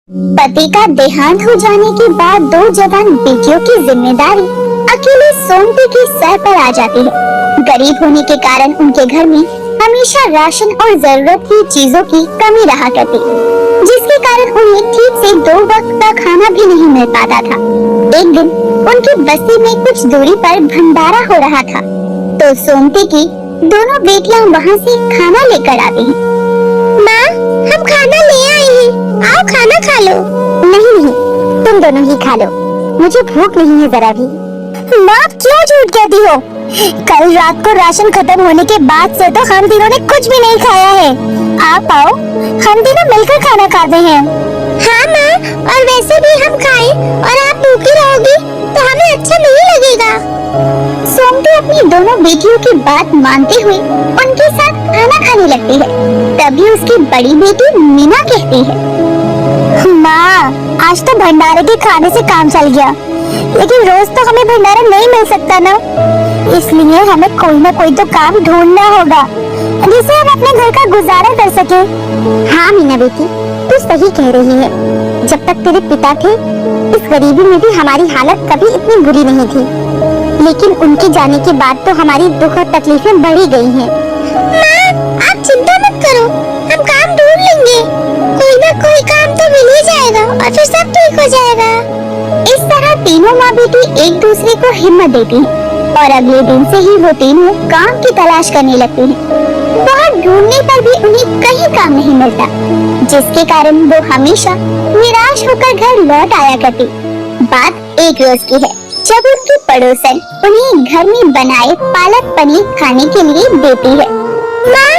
पति का देहांत हो जाने के बाद दो जवान बेटियों की जिम्मेदारी अकेले सोमती के सर पर आ जाती है। गरीब होने के कारण उनके घर में हमेशा राशन और जरूरत की चीजों की कमी रहा करती, जिसके कारण उन्हें ठीक से 2 वक्त का खाना भी नहीं मिल पाता था। एक दिन उनकी बस्ती में कुछ दूरी पर भंडारा हो रहा था, तो सोमती की दोनों बेटियां वहां से खाना लेकर आती हैं। माँ, हम खाना ले आए हैं, आओ खाना खा लो। नहीं, तुम दोनों ही खा लो, मुझे भूख नहीं है जरा भी। माँ, क्यों झूठ कहती हो? कल रात को राशन खत्म होने के बाद से तो हम तीनों ने कुछ भी नहीं खाया है। आप आओ, हम तीनों मिलकर खाना खाते हैं। हाँ माँ, और वैसे भी हम खाए और आप भूखी रहोगी तो हमें अच्छा नहीं लगेगा। सोमती अपनी दोनों बेटियों की बात मानते हुए उनके साथ खाना खाने लगती है। तभी उसकी बड़ी बेटी मीना कहती है, माँ, आज तो भंडारे के खाने से काम चल गया, लेकिन रोज तो हमें भंडारा नहीं मिल सकता ना, इसलिए हमें कोई ना कोई तो काम ढूंढना होगा जिससे हम अपने घर का गुजारा कर सके। हाँ मीना बेटी, तू सही कह रही है। जब तक तेरे पिता थे, इस गरीबी में भी हमारी हालत कभी इतनी बुरी नहीं थी, लेकिन उनके जाने के बाद तो हमारी दुख और तकलीफें बढ़ी गई हैं। माँ, आप चिंता मत करो, हम काम ढूंढ लेंगे, कोई ना कोई काम तो मिल ही जाएगा और फिर सब ठीक हो जाएगा। इस तरह तीनों माँ बेटी एक दूसरे को हिम्मत देती हैं और अगले दिन से ही वो तीनों काम की तलाश करने लगती हैं। बहुत ढूंढने पर भी उन्हें कहीं काम नहीं मिलता, जिसके कारण वो हमेशा निराश होकर घर लौट आया करती। बात एक रोज की है, जब उनकी पड़ोसन उन्हें घर में बनाए पालक पनीर खाने के लिए देती है। माँ,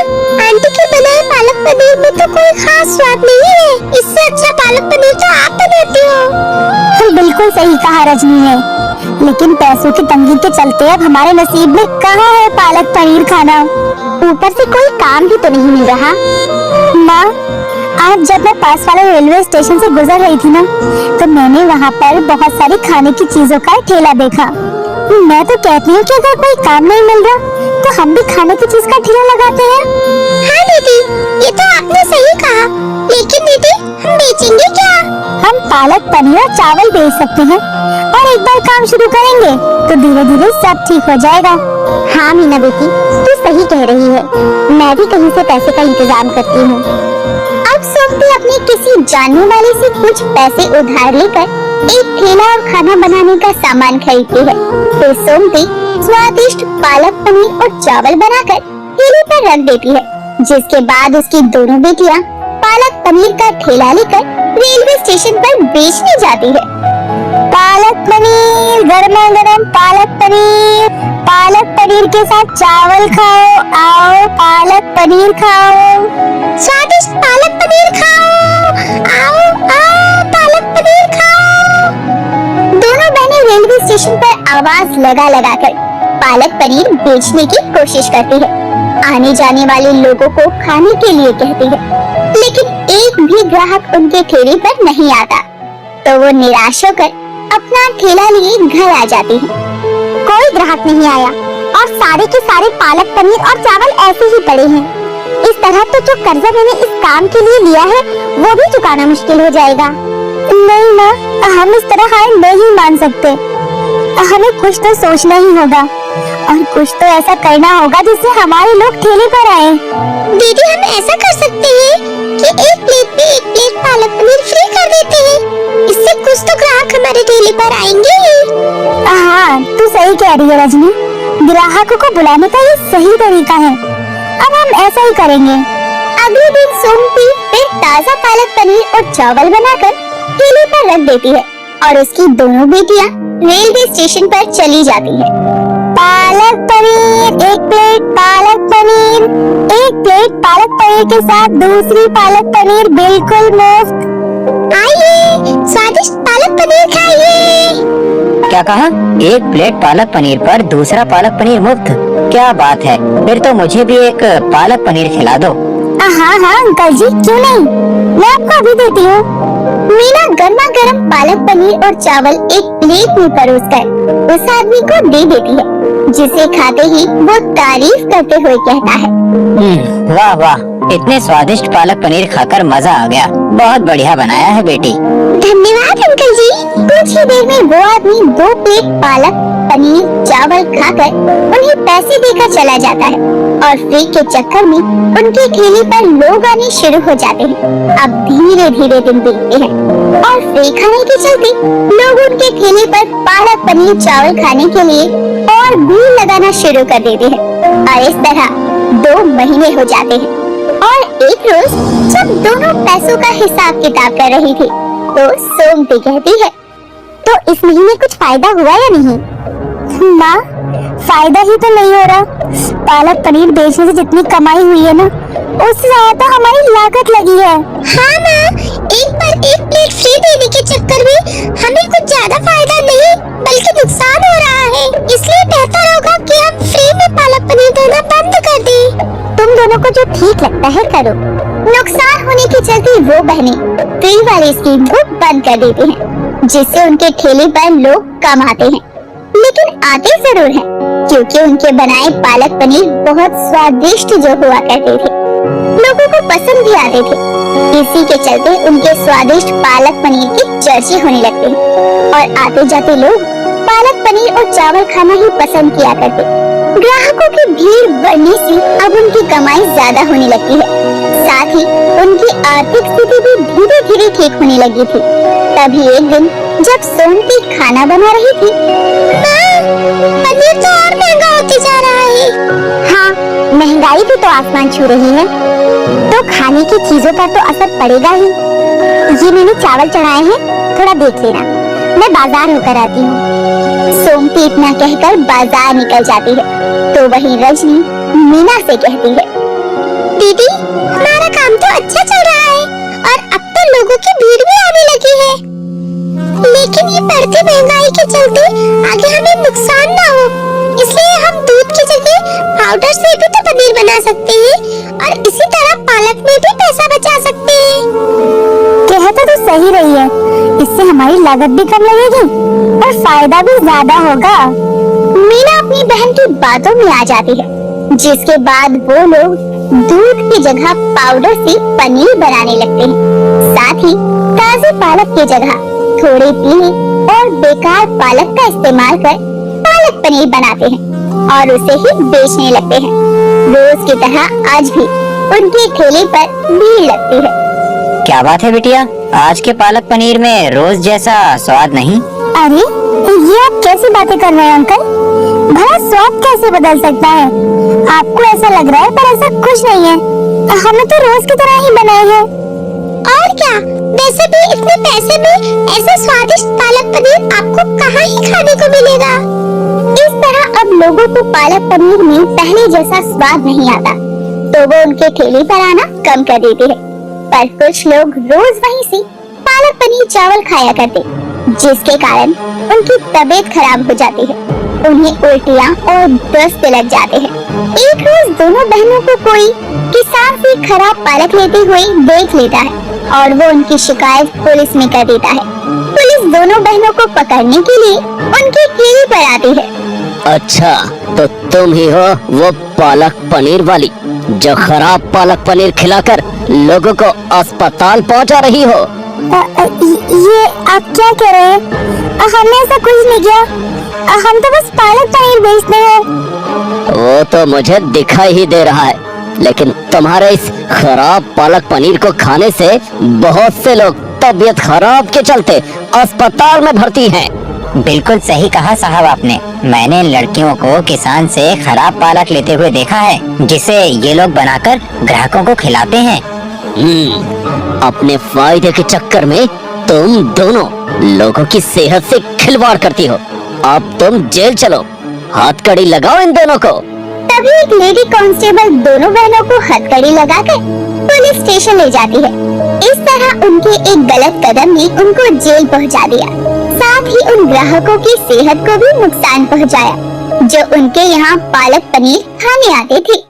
आंटी के बनाए पालक पनीर में तो कोई खास स्वाद नहीं है, इससे अच्छा पालक पनीर तो आप बनाती हो। बिल्कुल सही कहा रजनी ने, लेकिन पैसों की तंगी के चलते अब हमारे नसीब में कहाँ है पालक पनीर खाना, ऊपर से कोई काम भी तो नहीं मिल रहा। माँ, आज जब मैं पास वाले रेलवे स्टेशन से गुजर रही थी ना, तो मैंने वहाँ पर बहुत सारी खाने की चीजों का ठेला देखा। मैं तो कहती हूँ कि अगर कोई काम नहीं मिल रहा तो हम भी खाने की चीज का ठेला लगाते हैं। हाँ दीदी, ये तो आपने सही कहा, लेकिन दीदी हम बेचेंगे क्या? हम पालक पनीर और चावल बेच सकते हैं, और एक बार काम शुरू करेंगे तो धीरे धीरे सब ठीक हो जाएगा। हाँ मीना बेटी, तू सही कह रही है, मैं भी कहीं से पैसे का इंतजाम करती हूँ। अब सोमती अपने किसी जानने वाले से कुछ पैसे उधार लेकर एक ठेला और खाना बनाने का सामान खरीदती है। फिर सोमती स्वादिष्ट पालक पनीर और चावल बनाकर ठेले पर रख देती है, जिसके बाद उसकी दोनों बेटियां पालक पनीर का ठेला लेकर रेलवे स्टेशन पर बेचने जाती है। पालक पनीर, गरमा गरम पालक पनीर के साथ चावल खाओ, आओ पालक पनीर खाओ, स्वादिष्ट पालक पनीर खाओ, आओ पालक पनीर खाओ। दोनों बहनें रेलवे स्टेशन पर आवाज लगा कर पालक पनीर बेचने की कोशिश करती है। आने जाने वाले लोगों को खाने के लिए कहती है, लेकिन एक भी ग्राहक उनके ठेले पर नहीं आता, तो वो निराश होकर अपना ठेला लिए घर आ जाती है। कोई ग्राहक नहीं आया और सारे के सारे पालक पनीर और चावल ऐसे ही पड़े हैं। इस तरह तो जो कर्जा मैंने इस काम के लिए लिया है वो भी चुकाना मुश्किल हो जाएगा। नहीं माँ, हम इस तरह हार नहीं मान सकते, हमें कुछ तो सोचना ही होगा और कुछ तो ऐसा करना होगा जिससे हमारे लोग ठेले पर आए। दीदी, हम ऐसा कर सकते हैं कि एक प्लेट पे एक प्लेट पालक पनीर फ्री कर देते हैं, इससे कुछ तो ग्राहक हमारे ठेले पर आएंगे। हाँ, तू सही कह रही है रजनी, ग्राहकों को बुलाने का ये सही तरीका है, अब हम ऐसा ही करेंगे। अगले दिन सोमती फिर ताजा पालक पनीर और चावल बनाकर ठेले पर रख देती है और उसकी दोनों बेटियां रेलवे स्टेशन पर चली जाती है। पालक पनीर, एक प्लेट पालक पनीर, एक प्लेट पालक पनीर के साथ दूसरी पालक पनीर बिल्कुल मुफ्त। आइए, स्वादिष्ट पालक पनीर खाइए। क्या कहा? एक प्लेट पालक पनीर पर दूसरा पालक पनीर मुफ्त? क्या बात है, फिर तो मुझे भी एक पालक पनीर खिला दो। हाँ अंकल जी, क्यों नहीं, मैं आपको अभी देती हूँ। मीना गर्मा गर्म पालक पनीर और चावल एक प्लेट में परोसकर उस आदमी को दे देती है, जिसे खाते ही वो तारीफ करते हुए कहता है, वाह वाह, इतने स्वादिष्ट पालक पनीर खाकर मजा आ गया। बहुत बढ़िया बनाया है बेटी। धन्यवाद अंकल जी। कुछ ही देर में वो आदमी 2 प्लेट पालक पनीर चावल खाकर उन्हें पैसे देकर चला जाता है और फ्री के चक्कर में उनके ठेले पर लोग आने शुरू हो जाते हैं। अब धीरे धीरे दिन बीतते हैं और फ्री खाने के चलते लोग उनके ठेले पर पालक पनीर चावल खाने के लिए और भीड़ लगाना शुरू कर देते हैं। और इस तरह 2 महीने हो जाते हैं और एक रोज जब दोनों पैसों का हिसाब किताब कर रही थी तो सोमती कहती है, तो इस महीने कुछ फायदा हुआ या नहीं? माँ, फायदा ही तो नहीं हो रहा। पालक पनीर बेचने से जितनी कमाई हुई है ना, उससे ज्यादा तो हमारी लागत लगी है। हाँ माँ, एक पर एक प्लेट फ्री देने के चक्कर में हमें कुछ ज्यादा फायदा नहीं बल्कि नुकसान हो रहा है। इसलिए बेहतर होगा कि हम फ्री में पालक पनीर देना बंद कर दें। तुम दोनों को जो ठीक लगता है करो। नुकसान होने के चलते वो बहनें फ्री वाली स्कीम को बंद कर देती हैं, जिससे उनके ठेले पर लोग कम आते हैं, लेकिन आते जरूर हैं, क्योंकि उनके बनाए पालक पनीर बहुत स्वादिष्ट जो हुआ करते थे, लोगों को पसंद भी आते थे। इसी के चलते उनके स्वादिष्ट पालक पनीर के चर्चे होने लगते हैं और आते जाते लोग पालक पनीर और चावल खाना ही पसंद किया करते। ग्राहकों की भीड़ बढ़ने से अब उनकी कमाई ज्यादा होने लगती है, साथ ही उनकी आर्थिक स्थिति भी धीरे धीरे ठीक होने लगी थी। तभी एक दिन जब सोमती खाना बना रही थी, माँ, पनीर तो और महंगा होते जा रहा है। हाँ, महंगाई भी तो आसमान छू रही है, तो खाने की चीजों पर तो असर पड़ेगा ही। ये मैंने चावल चढ़ाए हैं, थोड़ा देख लेना, मैं बाजार होकर आती हूँ। सोमती इतना कहकर बाजार निकल जाती है, तो वहीं रजनी मीना से कहती है, दीदी, हमारा काम तो अच्छा चल रहा है और अब तो लोगों की भीड़ भी आने लगी है, लेकिन ये बढ़ती महंगाई के चलते आगे हमें नुकसान ना हो, इसलिए हम दूध की जगह पाउडर से भी तो पनीर बना सकते हैं और इसी तरह पालक में भी पैसा बचा सकते हैं। कहता तो सही रही है, इससे हमारी लागत भी कम लगेगी और फायदा भी ज्यादा होगा। मीना अपनी बहन की बातों में आ जाती है, जिसके बाद वो लोग दूध की जगह पाउडर से पनीर बनाने लगते हैं। साथ ही ताजे पालक की जगह थोड़े पीले और बेकार पालक का इस्तेमाल कर पालक पनीर बनाते हैं और उसे ही बेचने लगते हैं। रोज की तरह आज भी उनके ठेले पर भीड़ लगती है। क्या बात है बिटिया, आज के पालक पनीर में रोज जैसा स्वाद नहीं? अरे, ये आप कैसी बातें कर रहे हैं अंकल? भला स्वाद कैसे बदल सकता है? आपको ऐसा लग रहा है, पर ऐसा कुछ नहीं है। हमने तो रोज की तरह ही बनाए हैं। और क्या, वैसे भी इतने पैसे में ऐसा स्वादिष्ट पालक पनीर आपको कहाँ ही खाने को मिलेगा। इस तरह अब लोगों को पालक पनीर में पहले जैसा स्वाद नहीं आता, तो वो उनके ठेले पर आना कम कर देते हैं। पर कुछ लोग रोज वहीं से पालक पनीर चावल खाया करते, जिसके कारण उनकी तबीयत खराब हो जाती है, उन्हें उल्टियाँ और दस्त लग जाते हैं। एक रोज दोनों बहनों को कोई किसान से खराब पालक लेते हुए देख लेता है और वो उनकी शिकायत पुलिस में कर देता है। पुलिस दोनों बहनों को पकड़ने के लिए उनके ठेले पर आती है। अच्छा, तो तुम ही हो वो पालक पनीर वाली जो खराब पालक पनीर खिलाकर लोगों को अस्पताल पहुंचा रही हो? ये आप क्या कह रहे हैं? हमने ऐसा कुछ नहीं किया, हम तो बस पालक पनीर बेचते हैं। वो तो मुझे दिखाई ही दे रहा है, लेकिन तुम्हारे इस खराब पालक पनीर को खाने से बहुत से लोग तबीयत खराब के चलते अस्पताल में भर्ती हैं। बिल्कुल सही कहा साहब आपने। मैंने इन लड़कियों को किसान से खराब पालक लेते हुए देखा है, जिसे ये लोग बनाकर ग्राहकों को खिलाते हैं। अपने फायदे के चक्कर में तुम दोनों लोगों की सेहत से खिलवाड़ करती हो। अब तुम जेल चलो, हथकड़ी लगाओ इन दोनों को। तभी एक लेडी कांस्टेबल दोनों बहनों को हथकड़ी लगाकर पुलिस स्टेशन ले जाती है। इस तरह उनके एक गलत कदम ने उनको जेल पहुंचा दिया, साथ ही उन ग्राहकों की सेहत को भी नुकसान पहुंचाया, जो उनके यहाँ पालक पनीर खाने आते थे।